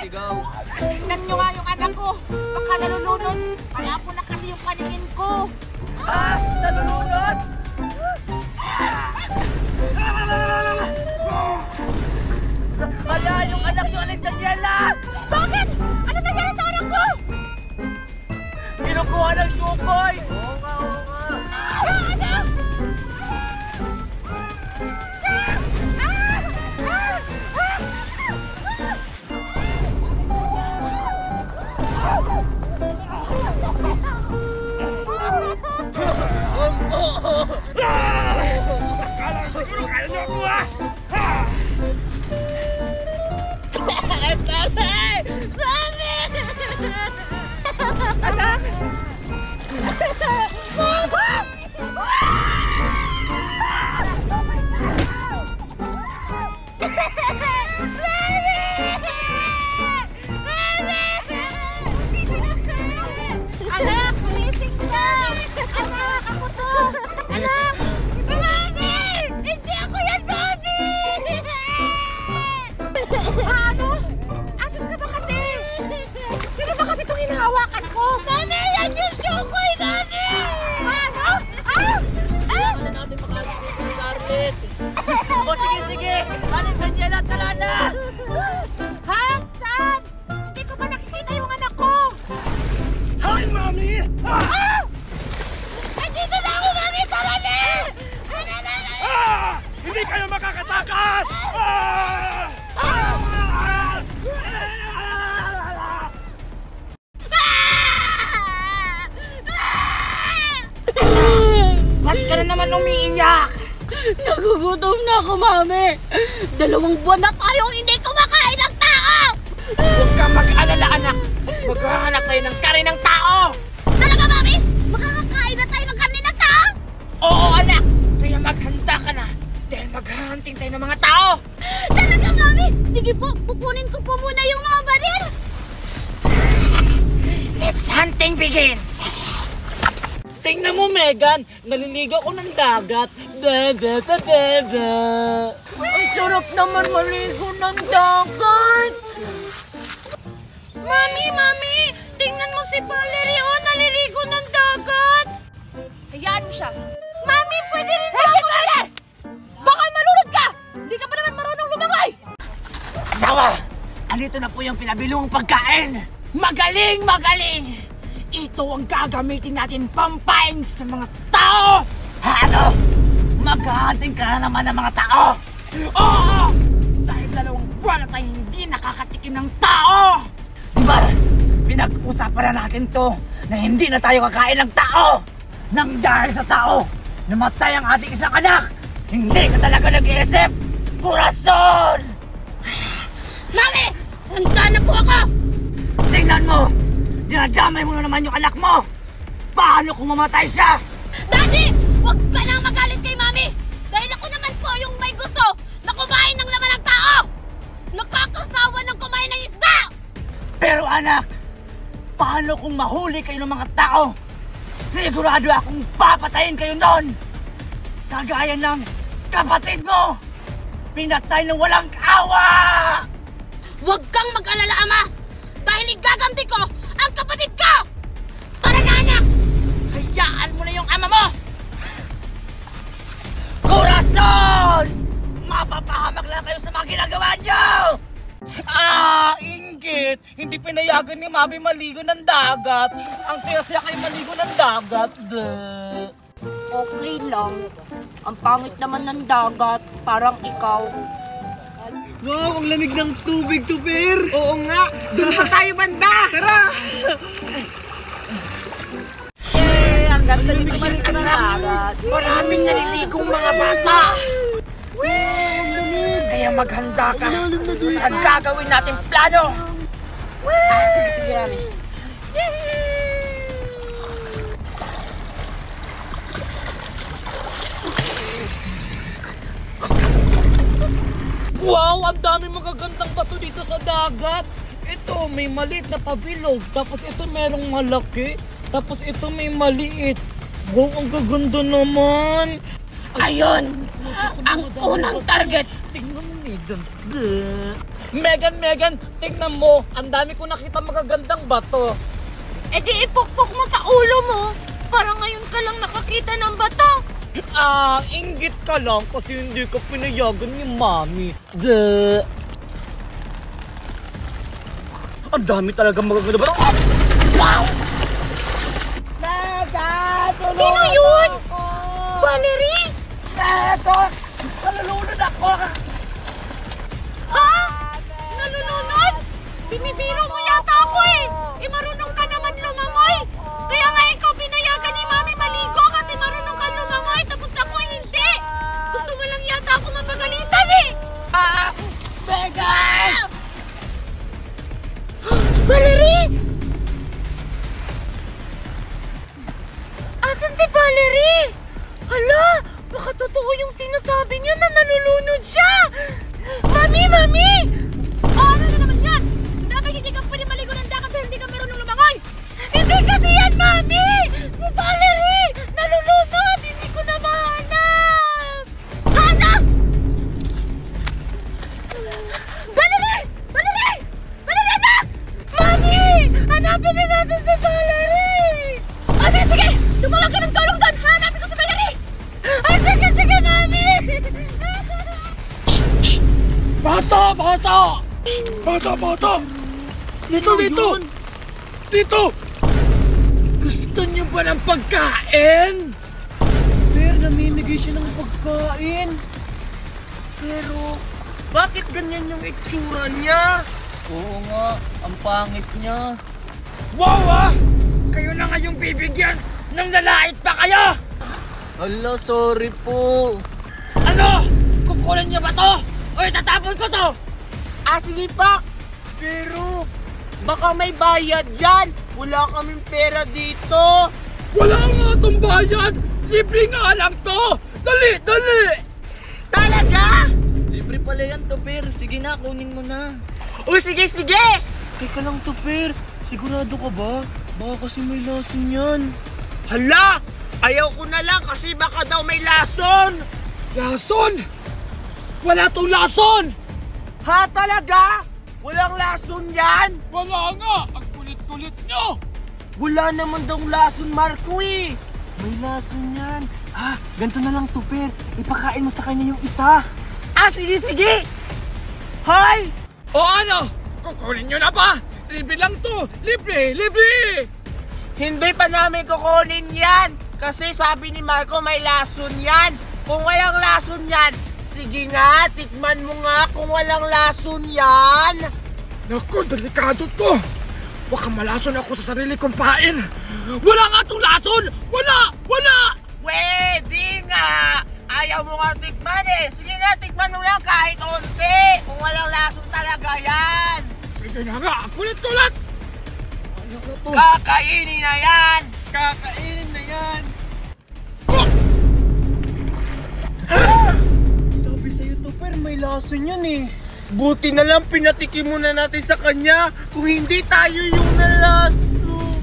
sigaw. Tingnan nyo nga yung anak ko. Baka nalulunod. Kaya po na kasi yung paningin ko. Ah! Nalulunod! Hala! Yung anak nyo, Aling Daniela! Bakit? Ano nangyari sa anak ko? Kinukuha ng sukoy! Oo nga, oo nga. Anak! Akala siguro kaya nyo ako ah! Anak! Anak, gumising ka! Anak, ako to! Anak! Mami! Hindi ako yan, Mami! Ano? Asan ka ba kasi? Sino ba kasi itong hinahawakan ko? Mami, yan yung Shukoy, Mami! Ano? Ah! Ah! Ano natin makalit ni Scarlett? O sige, sige! Aling Daniela, tara na! Ha? Saan? Hindi ko ba nakikita yung anak ko? Hi, Mami! Ah! Nandito na ako, Mami! Tara na! Tara na! Ah! Hindi kayo makakatakas! Ah! Ah! Ba't ka na naman umiiyak? Nagugutom na ako, Mami. 2 buwan na tayong hindi kumakain ng tao. Huwag kang mag-alala, anak. Maghahanap tayo ng karne ng tao. Talaga, Mami? Makakakain na tayo ng karne ng tao? Oo, anak. Kaya maghanda ka na. Dahil maghahunting tayo ng mga tao. Talaga, Mami? Sige po, kukunin ko po muna yung mga baril. Let's hunting begin. Tingnan mo, Megan. Naliligaw ko ng dagat. Bebe, bebe. Ang sarap naman maligo ng dagat. Mami, Mami. Tingnan mo si Valerie. Oh, naliligo ng dagat. Hayaan mo siya. Mami, pwede rin ba ako? Baka malulod ka! Hindi ka pa naman marunong lumangoy! Asawa! Andito na po yung pinabilong pagkain. Magaling, magaling! Ito ang gagamitin natin pampain sa mga tao! Ano? Maghahanting ka na naman ng mga tao? Oo! Dahil 2 buwan na tayo hindi nakakatikim ng tao! Diba? Pinag-usapan na natin to na hindi na tayo kakain ng tao! Nang dahil sa tao, namatay ang ating isang anak! Hindi ka talaga nag-iisip! Kurason! Mami! Handa na po ako! Tingnan mo! Dinadamay mo na naman yung anak mo! Paano kung mamatay siya? Daddy! Huwag ka nang magalit kay Mami! Dahil ako naman po yung may gusto na kumain ng laman ng tao! Nakakasawa ng kumain ng isda! Pero anak, paano kung mahuli kayo ng mga tao? Sigurado akong papatayin kayo noon! Kagaya ng kapatid mo! Pinatay ng walang awa! Huwag kang mag-alala, Ama! Dahil igaganti ko ang kapatid ko! Tara na, anak! Hayaan mo na yung ama mo! Kurason! Mapapahamak lang kayo sa mga ginagawa niyo! Inggit! Hindi pinayagan ni Mami maligo ng dagat. Ang saya-saya kayo maligo ng dagat. Okay lang. Ang pangit naman ng dagat, parang ikaw. Wow, ang lamig ng tubig, Tupir! Oo nga! Doon pa tayo banda! Tara! Ang ganda ni Maligo ng dagat. Maraming naliligong mga bata! Kaya maghanda ka sa gagawin nating plano! Sige, sige, Mami. Wow! Ang dami magagandang bato dito sa dagat! Ito, may maliit na pabilog. Tapos ito merong malaki. Tapos ito may maliit. Wow, ang gaganda naman! Ayun! Ang unang target! Tingnan mo, Megan. Megan, tingnan mo. Ang dami ko nakita magagandang bato. E di ipukpok mo sa ulo mo. Para ngayon ka lang nakakita ng bato. Inggit ka lang kasi hindi ka pinayagan ni Mami. Ang dami talaga magaganda bato. Wow! Sino yun? Valerie? Nalulunod ako. Ha? Nalulunod? Binibiro mo yata ako eh. Marunong ka naman lumangoy. Kaya nga ikaw pinayagan ni Mami maligo kasi marunong ka lumangoy tapos ako hindi. Gusto mo lang yata ako mapagalitan eh. Megan! Valerie! Asan si Valerie? Hala, baka totoo yung sinasabi niya na nalulunod siya. Mami! Ano na naman yan? Sinabi hindi ka pwede maligo ng dagat dahil hindi ka marunong lumangoy. Hindi kasi yan, Mami! Si Valerie! Nalulunod! Hindi ko na mahanap! Hana! Valerie! Valerie! Valerie, anak! Mami! Hanapin na natin si Valerie! Sige! Tumawag ka ng tulong doon! Hanapin ko si Valerie! Ay, sige, Mami! Bata! Dito! Gusto niyo ba ng pagkain? Pero namimigay siya ng pagkain. Pero, bakit ganyan yung itsura niya? Oo nga, ang pangit niya. Wow! Kayo na ngayong bibigyan ng lalait pa kayo! Hala, sorry po. Ano? Kukunin niyo ba to? O itatapon ko to? Sige pa. Pero, baka may bayad yan. Wala kaming pera dito. Wala nga tong bayad! Libre nga lang to! Dali! Talaga? Libre pala yan, Tupir. Sige na, kunin mo na. O sige! Teka lang, Tupir. Sigurado ka ba? Baka kasi may lason yan. Hala! Ayaw ko na lang kasi baka daw may lason. Lason! Wala tong lason! Ha, talaga? Walang lason yan? Wala nga! Ang kulit-kulit nyo! Wala naman daw lason, Marco eh. May lason yan. Ganito na lang, Tupir. Ipakain mo sa kanya yung isa. Sige! Hoy! O ano? Kukunin nyo na ba? Libre lang to! Libre! Hindi pa namin kukunin yan. Kasi sabi ni Marco may lason yan. Kung walang lason yan, sige nga, tikman mo nga kung walang lason yan. Naku, delikado to! Baka malason ako sa sarili kong pain! Wala nga tong lason! Wala! Pwede nga! Ayaw mo nga tikman eh. Sige nga, tikman mo lang kahit onti. Kung walang lason talaga yan. Sige na nga, kulit-kulit! Ano ko to? Kakainin na yan. Sabi sa'yo, Tupper, may lason yan eh. Buti na lang pinatikim muna natin sa kanya. Kung hindi tayo yung nalaso.